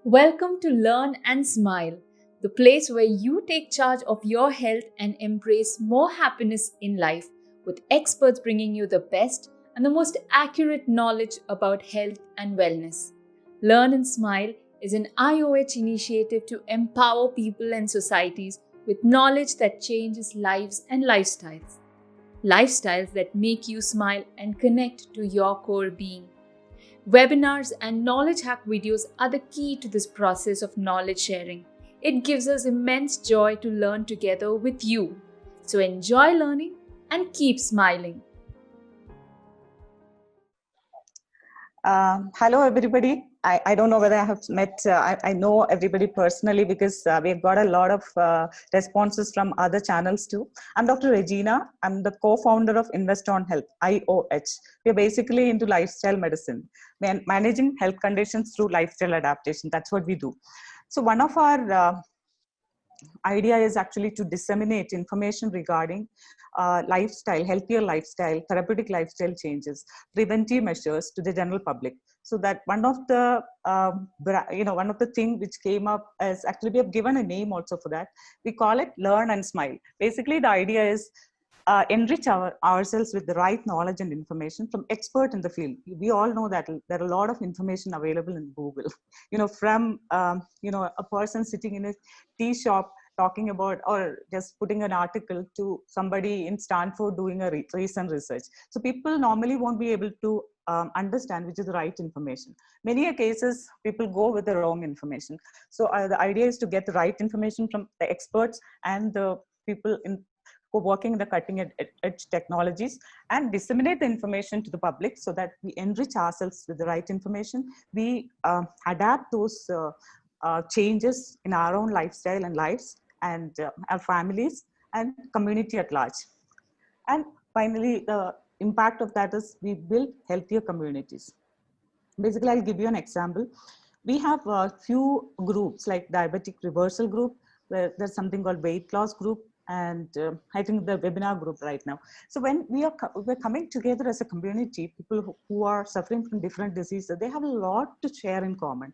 Welcome to Learn and Smile, the place where you take charge of your health and embrace more happiness in life, with experts bringing you the best and the most accurate knowledge about health and wellness. Learn and Smile is an IOH initiative to empower people and societies with knowledge that changes lives and lifestyles. Lifestyles that make you smile and connect to your core being. Webinars and knowledge hack videos are the key to this process of knowledge sharing. It gives us immense joy to learn together with you. So enjoy learning and keep smiling. Hello, everybody. I don't know whether I have met, I know everybody personally because we've got a lot of responses from other channels too. I'm Dr. Regina. I'm the co-founder of Invest on Health, IOH. We're basically into lifestyle medicine, managing health conditions through lifestyle adaptation. That's what we do. So one of our idea is actually to disseminate information regarding lifestyle, healthier lifestyle, therapeutic lifestyle changes, preventive measures to the general public. So that one of the one of the thing which came up is actually we have given a name also for that. We call it Learn and Smile. Basically, the idea is enrich ourselves with the right knowledge and information from expert in the field. We all know that there are a lot of information available in Google. From a person sitting in a tea shop talking about or just putting an article to somebody in Stanford doing a recent research. So people normally won't be able to understand which is the right information. Many a cases, people go with the wrong information. So the idea is to get the right information from the experts and the people who are working in the cutting edge technologies and disseminate the information to the public so that we enrich ourselves with the right information. We adapt those changes in our own lifestyle and lives and our families and community at large. And finally, the impact of that is we build healthier communities. Basically, I'll give you an example. We have a few groups like diabetic reversal group, where there's something called weight loss group, and I think the webinar group right now. So when we're coming together as a community, people who are suffering from different diseases, they have a lot to share in common,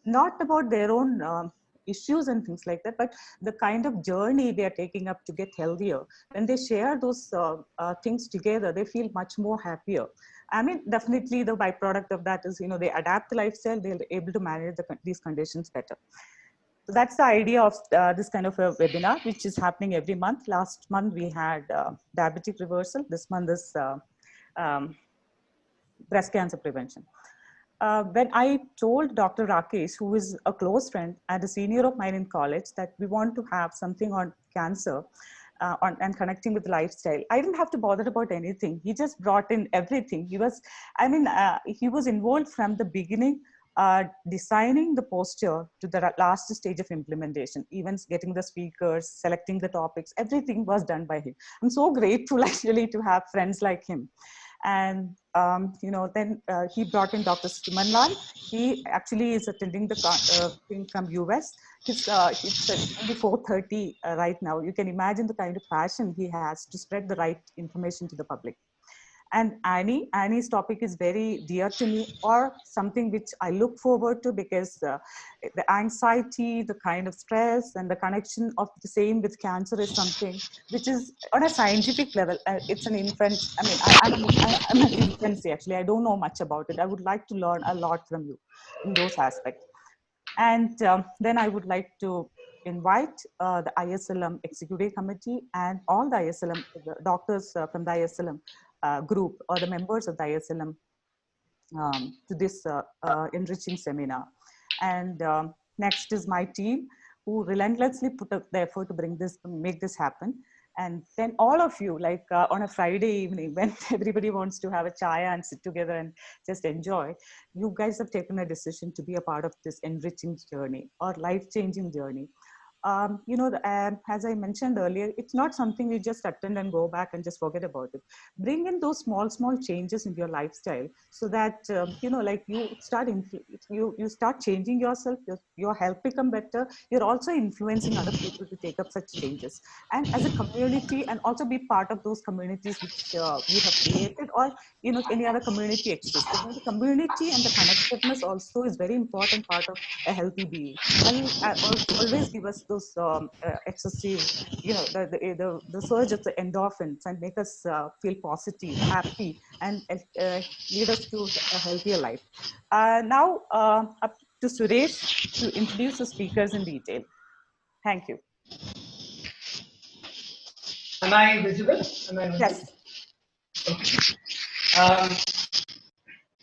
not about their own issues and things like that, but the kind of journey they are taking up to get healthier. When they share those things together, they feel much more happier. I mean, definitely the byproduct of that is, they adapt the lifestyle, they're able to manage these conditions better. So that's the idea of this kind of a webinar, which is happening every month. Last month we had diabetic reversal. This month is um, breast cancer prevention. When I told Dr. Rakesh, who is a close friend and a senior of mine in college, that we want to have something on cancer and connecting with lifestyle, I didn't have to bother about anything. He just brought in everything. He was involved from the beginning, designing the posture to the last stage of implementation, even getting the speakers, selecting the topics, everything was done by him. I'm so grateful actually to have friends like him. And then he brought in Dr. Suman Lal. He actually is attending the thing from US. It's at 24:30 right now. You can imagine the kind of passion he has to spread the right information to the public. And Annie's topic is very dear to me, or something which I look forward to, because the anxiety, the kind of stress, and the connection of the same with cancer is something which is on a scientific level. It's an infant. I mean, I'm an infancy actually. I don't know much about it. I would like to learn a lot from you in those aspects. And then I would like to invite the ISLM Executive Committee and all the ISLM the doctors from the ISLM group, or the members of the ISLM, to this enriching seminar. And next is my team, who relentlessly put up the effort to make this happen. And then all of you, like on a Friday evening when everybody wants to have a chai and sit together and just enjoy, you guys have taken a decision to be a part of this enriching journey or life-changing journey. as I mentioned earlier, it's not something you just attend and go back and just forget about it. Bring in those small changes in your lifestyle so that, like you start changing yourself, your health become better. You're also influencing other people to take up such changes. And as a community, and also be part of those communities which you have created, or, any other community exists. Because the community and the connectedness also is very important part of a healthy being. Health always give us those excessive, the surge of the endorphins and make us feel positive, happy, and lead us to a healthier life. Now, up to Suresh to introduce the speakers in detail. Thank you. Am I visible? Am I visible? Yes. Okay.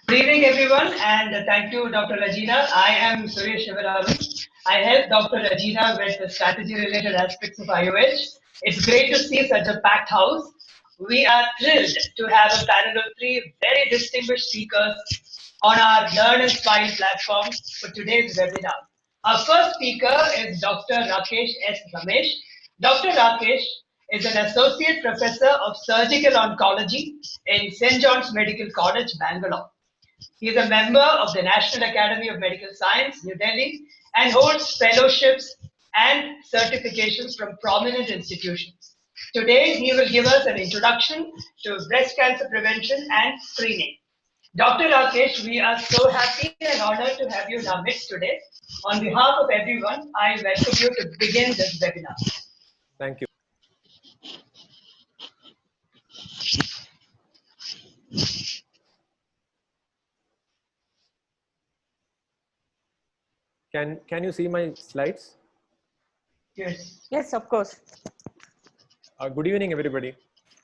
Good evening, everyone, and thank you, Dr. Regina. I am Suresh Shivaraman. I help Dr. Regina with the strategy-related aspects of IOH. It's great to see such a packed house. We are thrilled to have a panel of three very distinguished speakers on our Learn and Smile platform for today's webinar. Our first speaker is Dr. Rakesh S. Ramesh. Dr. Rakesh is an associate professor of surgical oncology in St. John's Medical College, Bangalore. He is a member of the National Academy of Medical Science, New Delhi, and holds fellowships and certifications from prominent institutions. Today, he will give us an introduction to breast cancer prevention and screening. Dr. Rakesh, we are so happy and honored to have you in our midst today. On behalf of everyone, I welcome you to begin this webinar. Thank you. Can you see my slides? Yes. Yes, of course. Good evening, everybody.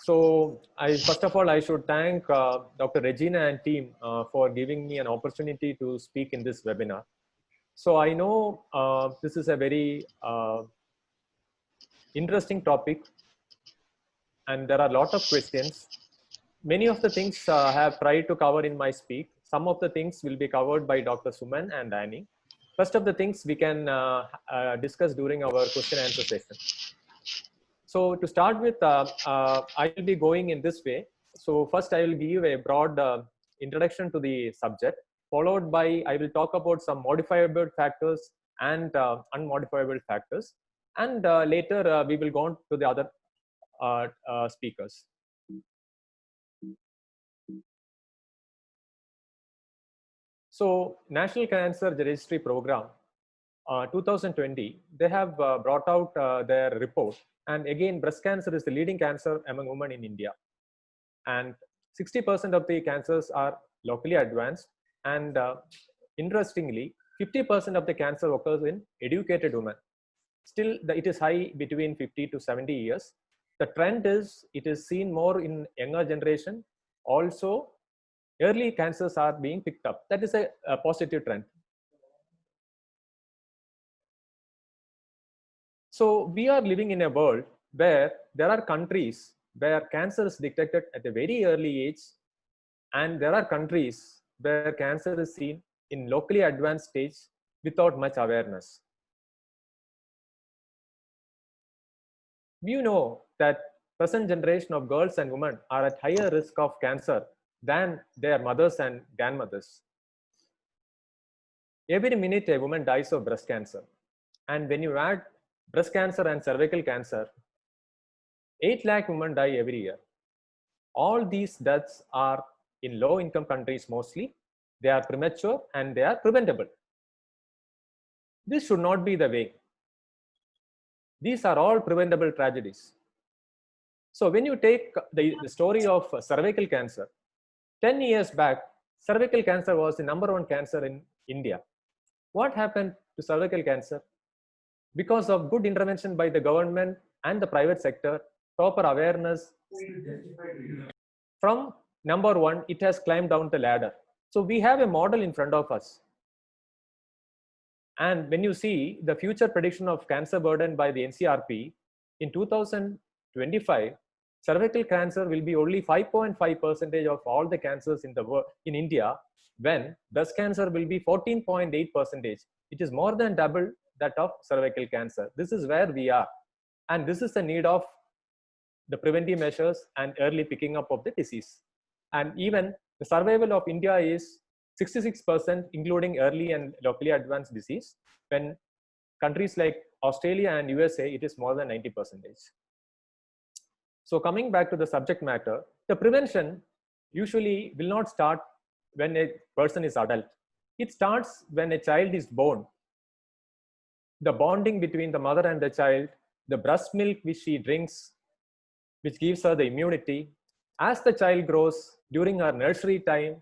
So, first of all, I should thank Dr. Regina and team for giving me an opportunity to speak in this webinar. So, I know this is a very interesting topic, and there are a lot of questions. Many of the things I have tried to cover in my speak. Some of the things will be covered by Dr. Suman and Annie. First of the things we can discuss during our question and answer session. So to start with, I will be going in this way. So first I will give a broad introduction to the subject, followed by I will talk about some modifiable factors and unmodifiable factors. And later we will go on to the other speakers. So National Cancer Registry Program 2020, they have brought out their report. And again, breast cancer is the leading cancer among women in India. And 60% of the cancers are locally advanced. And interestingly, 50% of the cancer occurs in educated women. Still, it is high between 50 to 70 years. The trend is, it is seen more in younger generation. Also, early cancers are being picked up. That is a positive trend. So we are living in a world where there are countries where cancer is detected at a very early age, and there are countries where cancer is seen in locally advanced stage without much awareness. We know that present generation of girls and women are at higher risk of cancer than their mothers and grandmothers. Every minute a woman dies of breast cancer. And when you add breast cancer and cervical cancer, 8 lakh women die every year. All these deaths are in low income countries mostly. They are premature and they are preventable. This should not be the way. These are all preventable tragedies. So when you take the story of cervical cancer, 10 years back, cervical cancer was the #1 cancer in India. What happened to cervical cancer? Because of good intervention by the government and the private sector, proper awareness, from #1, it has climbed down the ladder. So we have a model in front of us. And when you see the future prediction of cancer burden by the NCRP, in 2025, cervical cancer will be only 5.5% of all the cancers in the world in India, when breast cancer will be 14.8%. It is more than double that of cervical cancer. This is where we are. And this is the need of the preventive measures and early picking up of the disease. And even the survival of India is 66%, including early and locally advanced disease. When countries like Australia and USA, it is more than 90%. So coming back to the subject matter, the prevention usually will not start when a person is adult. It starts when a child is born. The bonding between the mother and the child, the breast milk which she drinks, which gives her the immunity. As the child grows during her nursery time,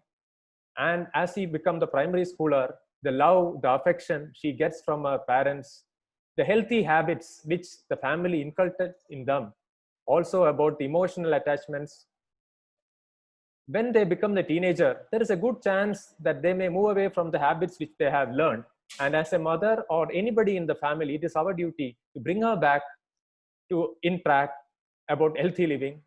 and as he becomes the primary schooler, the love, the affection she gets from her parents, the healthy habits which the family inculcated in them, also about the emotional attachments. When they become the teenager, there is a good chance that they may move away from the habits which they have learned. And as a mother or anybody in the family, it is our duty to bring her back to in track about healthy living.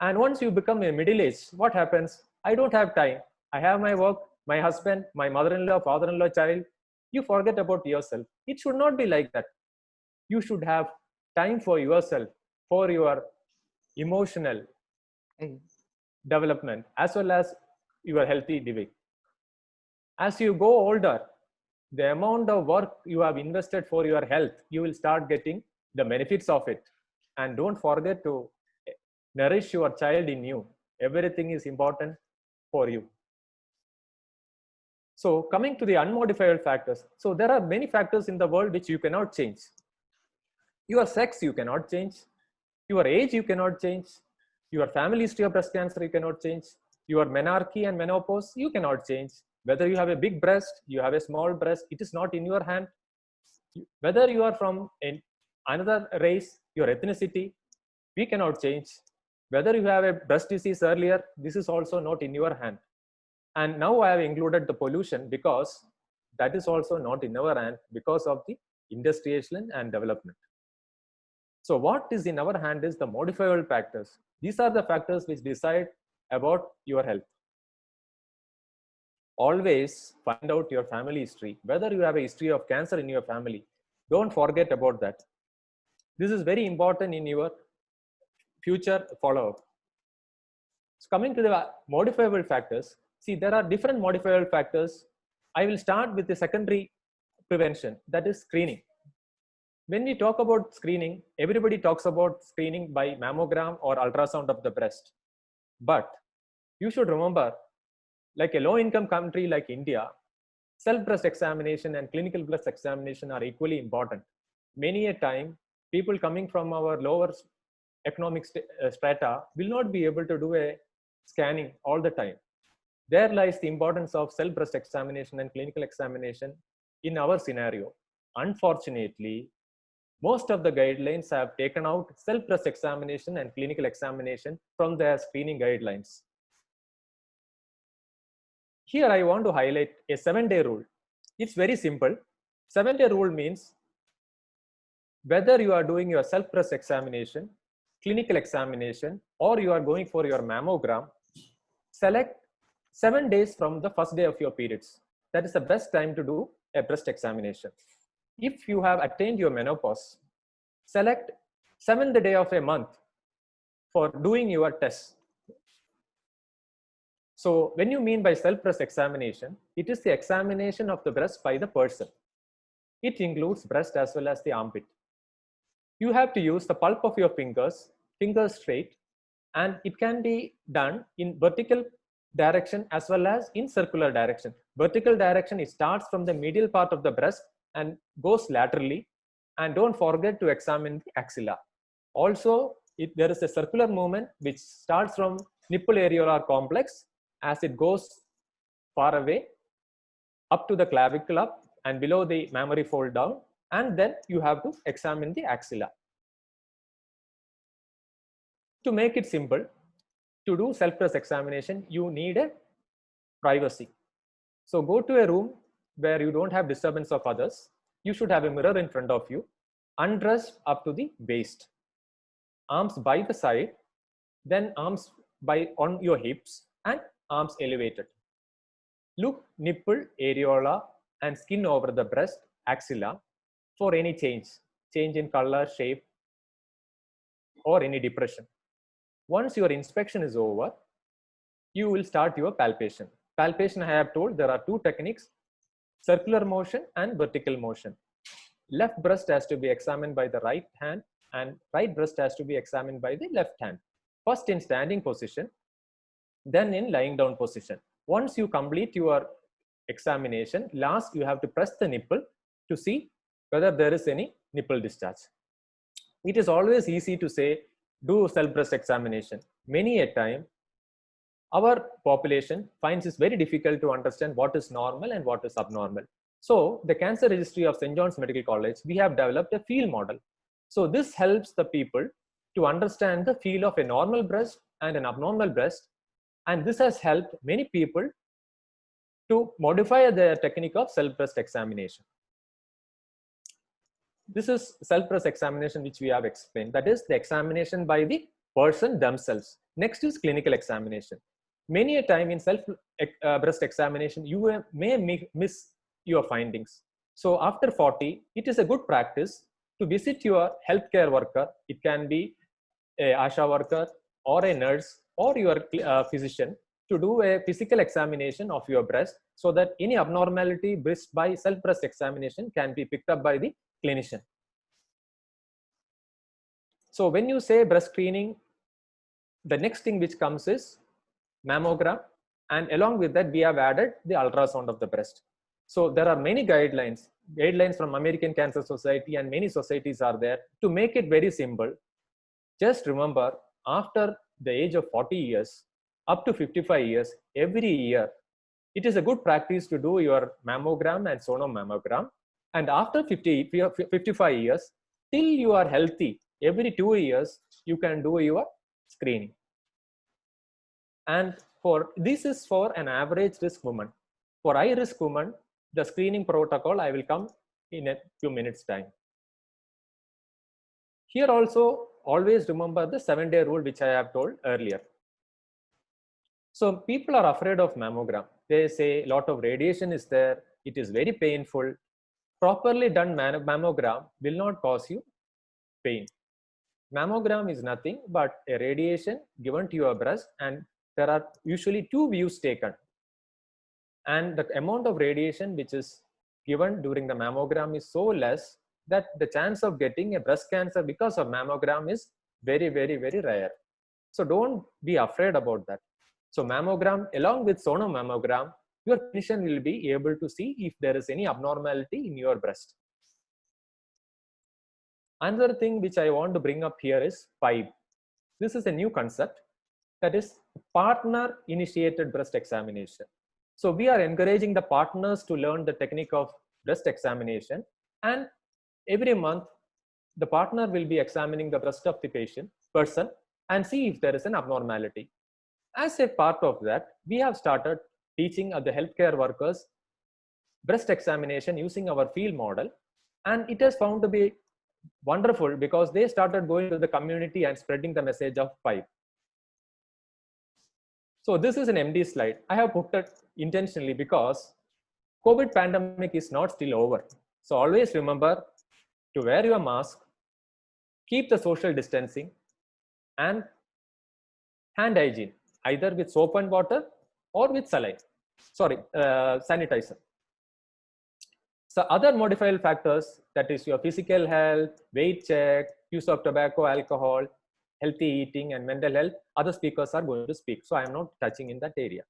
And once you become a middle age, what happens? I don't have time. I have my work, my husband, my mother-in-law, father-in-law, child. You forget about yourself. It should not be like that. You should have time for yourself, for your emotional development, as well as your healthy living. As you go older, the amount of work you have invested for your health, you will start getting the benefits of it. And don't forget to nourish your child in you. Everything is important for you. So coming to the unmodifiable factors. So there are many factors in the world which you cannot change. Your sex, you cannot change. Your age, you cannot change. Your family history of breast cancer, you cannot change. Your menarche and menopause, you cannot change. Whether you have a big breast, you have a small breast, it is not in your hand. Whether you are from another race, your ethnicity, we cannot change. Whether you have a breast disease earlier, this is also not in your hand. And now I have included the pollution because that is also not in our hand because of the industrialization and development. So what is in our hand is the modifiable factors. These are the factors which decide about your health. Always find out your family history. Whether you have a history of cancer in your family, don't forget about that. This is very important in your future follow-up. So coming to the modifiable factors, see, there are different modifiable factors. I will start with the secondary prevention, that is screening. When we talk about screening, everybody talks about screening by mammogram or ultrasound of the breast. But you should remember, like a low-income country like India, self-breast examination and clinical breast examination are equally important. Many a time, people coming from our lower economic strata will not be able to do a scanning all the time. There lies the importance of self-breast examination and clinical examination in our scenario. Unfortunately, most of the guidelines have taken out self-breast examination and clinical examination from their screening guidelines. Here I want to highlight a 7-day rule. It's very simple. 7-day rule means whether you are doing your self-breast examination, clinical examination, or you are going for your mammogram, select 7 days from the first day of your periods. That is the best time to do a breast examination. If you have attained your menopause, select 7th day of a month for doing your test. So when you mean by self-breast examination, it is the examination of the breast by the person. It includes breast as well as the armpit. You have to use the pulp of your fingers straight, and it can be done in vertical direction as well as in circular direction. Vertical direction, it starts from the medial part of the breast and goes laterally, and don't forget to examine the axilla. Also, there is a circular movement which starts from nipple areolar complex as it goes far away up to the clavicle up and below the mammary fold down, and then you have to examine the axilla. To make it simple, to do self-breast examination, you need a privacy. So go to a room where you don't have disturbance of others. You should have a mirror in front of you, undressed up to the waist, arms by the side, then arms on your hips and arms elevated. Look nipple, areola and skin over the breast, axilla. for any change in color, shape, or any depression. Once your inspection is over, you will start your palpation. Palpation, I have told, there are two techniques: circular motion and vertical motion. Left breast has to be examined by the right hand, and right breast has to be examined by the left hand. First in standing position, then in lying down position. Once you complete your examination, last you have to press the nipple to see whether there is any nipple discharge. It is always easy to say, do self breast examination. Many a time, our population finds it very difficult to understand what is normal and what is abnormal. So the Cancer Registry of St. John's Medical College, we have developed a field model. So this helps the people to understand the feel of a normal breast and an abnormal breast. And this has helped many people to modify their technique of self breast examination. This is self breast examination, which we have explained. That is the examination by the person themselves. Next is clinical examination. Many a time in self breast examination, you may miss your findings. So after 40, it is a good practice to visit your healthcare worker. It can be a ASHA worker or a nurse or your physician to do a physical examination of your breast, so that any abnormality by self breast examination can be picked up by the clinician. So when you say breast screening, the next thing which comes is mammogram, and along with that we have added the ultrasound of the breast. So there are many guidelines from American Cancer Society, and many societies are there to make it very simple. Just remember, after the age of 40 years up to 55 years, every year it is a good practice to do your mammogram and sonomammogram. And after 55 years, till you are healthy, every 2 years you can do your screening. And this is for an average risk woman. For high risk woman, the screening protocol I will come in a few minutes time. Here also, always remember the 7-day rule which I have told earlier. So people are afraid of mammogram. They say a lot of radiation is there, it is very painful. Properly done mammogram will not cause you pain. Mammogram is nothing but a radiation given to your breast, and there are usually 2 views taken. And the amount of radiation which is given during the mammogram is so less that the chance of getting a breast cancer because of mammogram is very, very, very rare. So don't be afraid about that. So mammogram along with sonomammogram, your clinician will be able to see if there is any abnormality in your breast. Another thing which I want to bring up here is PIBE. This is a new concept, that is partner initiated breast examination. So we are encouraging the partners to learn the technique of breast examination, and every month the partner will be examining the breast of the person and see if there is an abnormality. As a part of that, we have started teaching the healthcare workers breast examination using our field model, and it has found to be wonderful because they started going to the community and spreading the message of PIBE. So this is an MD slide. I have put it intentionally because COVID pandemic is not still over. So always remember to wear your mask, keep the social distancing, and hand hygiene, either with soap and water or with sanitizer. So other modifiable factors, that is your physical health, weight check, use of tobacco, alcohol, healthy eating, and mental health, other speakers are going to speak. So I am not touching in that area.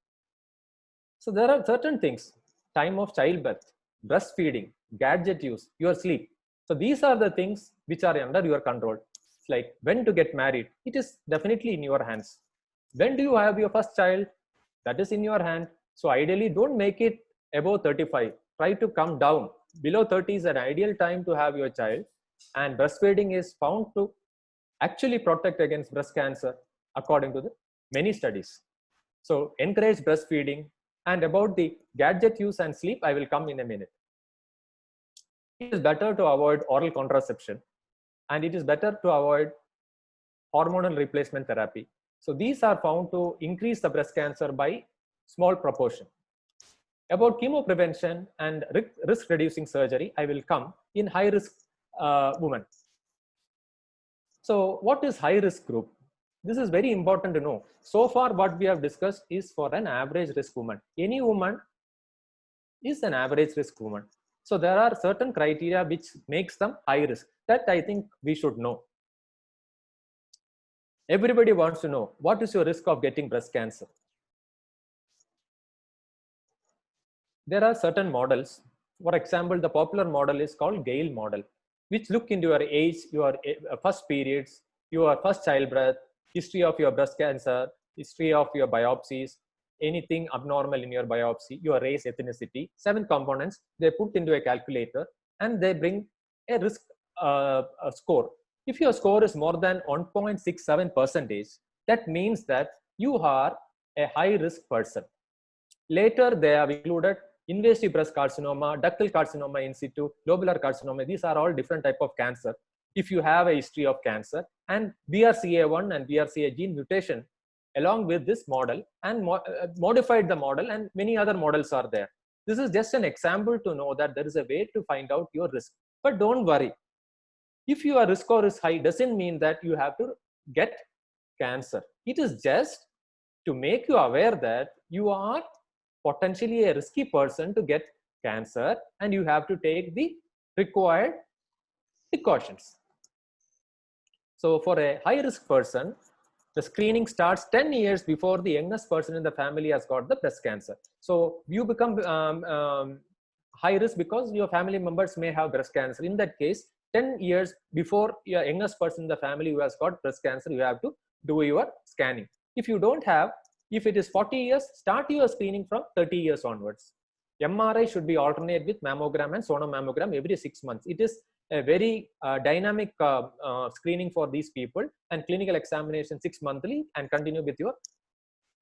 So there are certain things: time of childbirth, breastfeeding, gadget use, your sleep. So these are the things which are under your control. It's like when to get married, it is definitely in your hands. When do you have your first child? That is in your hand. So ideally, don't make it above 35. Try to come down. Below 30 is an ideal time to have your child. And breastfeeding is found to actually protect against breast cancer according to the many studies. So encourage breastfeeding. And about the gadget use and sleep, I will come in a minute. It is better to avoid oral contraception, and it is better to avoid hormonal replacement therapy. So these are found to increase the breast cancer by small proportion. About chemo prevention and risk reducing surgery, I will come in high risk women. So what is high risk group? This is very important to know. So far what we have discussed is for an average risk woman. Any woman is an average risk woman. So there are certain criteria which makes them high risk, that I think we should know. Everybody wants to know, what is your risk of getting breast cancer? There are certain models. For example, the popular model is called Gale model, which look into your age, your first periods, your first childbirth, history of your breast cancer, history of your biopsies, anything abnormal in your biopsy, your race, ethnicity, 7 components they put into a calculator, and they bring a risk a score. If your score is more than 1.67%, that means that you are a high risk person. Later they have included invasive breast carcinoma, ductal carcinoma in situ, lobular carcinoma. These are all different type of cancer. If you have a history of cancer, and BRCA1 and BRCA gene mutation along with this model, and modified the model, and many other models are there. This is just an example to know that there is a way to find out your risk. But don't worry, if your risk score is high, doesn't mean that you have to get cancer. It is just to make you aware that you are potentially a risky person to get cancer, and you have to take the required precautions. So for a high risk person, the screening starts 10 years before the youngest person in the family has got the breast cancer. So you become high risk because your family members may have breast cancer. In that case, 10 years before your youngest person in the family who has got breast cancer, you have to do your scanning. If you don't have, if it is 40 years, start your screening from 30 years onwards. MRI should be alternate with mammogram and sonomammogram every 6 months. It is a very dynamic screening for these people, and clinical examination 6 monthly, and continue with your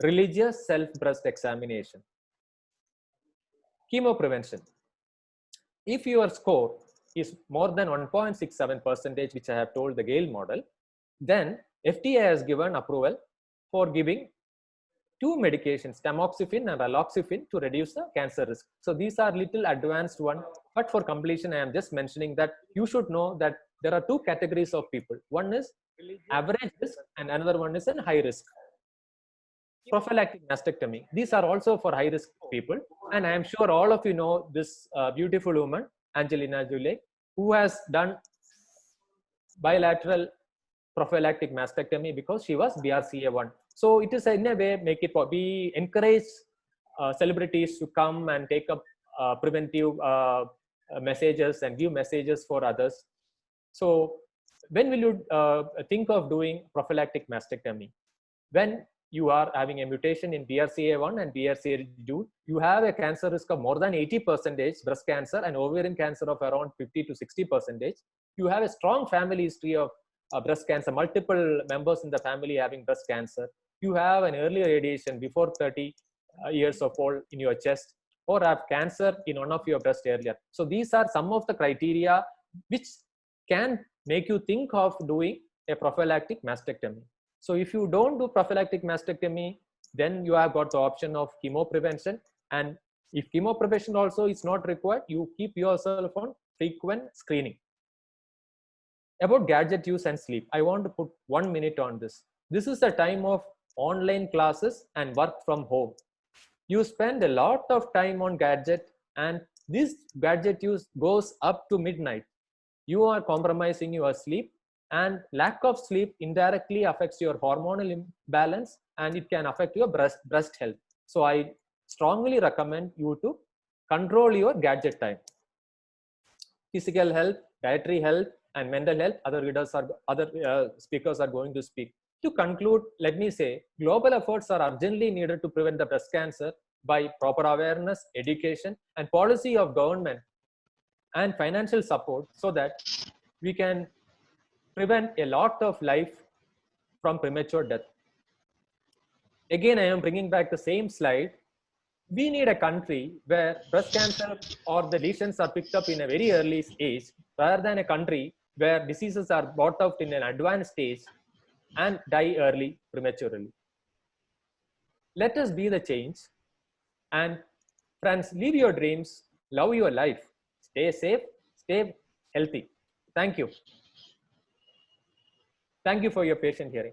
religious self breast examination. Chemo prevention. If your score is more than 1.67%, which I have told the Gale model, then FDA has given approval for giving 2 medications, tamoxifen and raloxifene, to reduce the cancer risk. So these are little advanced one, but for completion, I am just mentioning that you should know that there are 2 categories of people. One is average risk and another one is a high risk. Prophylactic mastectomy. These are also for high risk people. And I am sure all of you know this beautiful woman, Angelina Jolie, who has done bilateral prophylactic mastectomy because she was BRCA1. So it is in a way, make it, we encourage celebrities to come and take up preventive messages and give messages for others. So when will you think of doing prophylactic mastectomy? When you are having a mutation in BRCA1 and BRCA2, you have a cancer risk of more than 80%, breast cancer, and ovarian cancer of around 50 to 60%. You have a strong family history of breast cancer, multiple members in the family having breast cancer. You have an early radiation before 30 years of old in your chest, or have cancer in one of your breast earlier. So these are some of the criteria which can make you think of doing a prophylactic mastectomy. So if you don't do prophylactic mastectomy, then you have got the option of chemo prevention. And if chemo prevention also is not required, you keep yourself on frequent screening. About gadget use and sleep, I want to put 1 minute on this. This is the time of online classes and work from home. You spend a lot of time on gadget, and this gadget use goes up to midnight. You are compromising your sleep, and lack of sleep indirectly affects your hormonal imbalance, and it can affect your breast health. So I strongly recommend you to control your gadget time. Physical health, dietary health, and mental health, other speakers are going to speak. To conclude, let me say, global efforts are urgently needed to prevent the breast cancer by proper awareness, education, and policy of government and financial support, so that we can prevent a lot of life from premature death. Again, I am bringing back the same slide. We need a country where breast cancer or the lesions are picked up in a very early age, rather than a country where diseases are brought out in an advanced stage and die early, prematurely. Let us be the change, and Friends, live your dreams, love your life, stay safe, stay healthy. Thank you. Thank you for your patient hearing.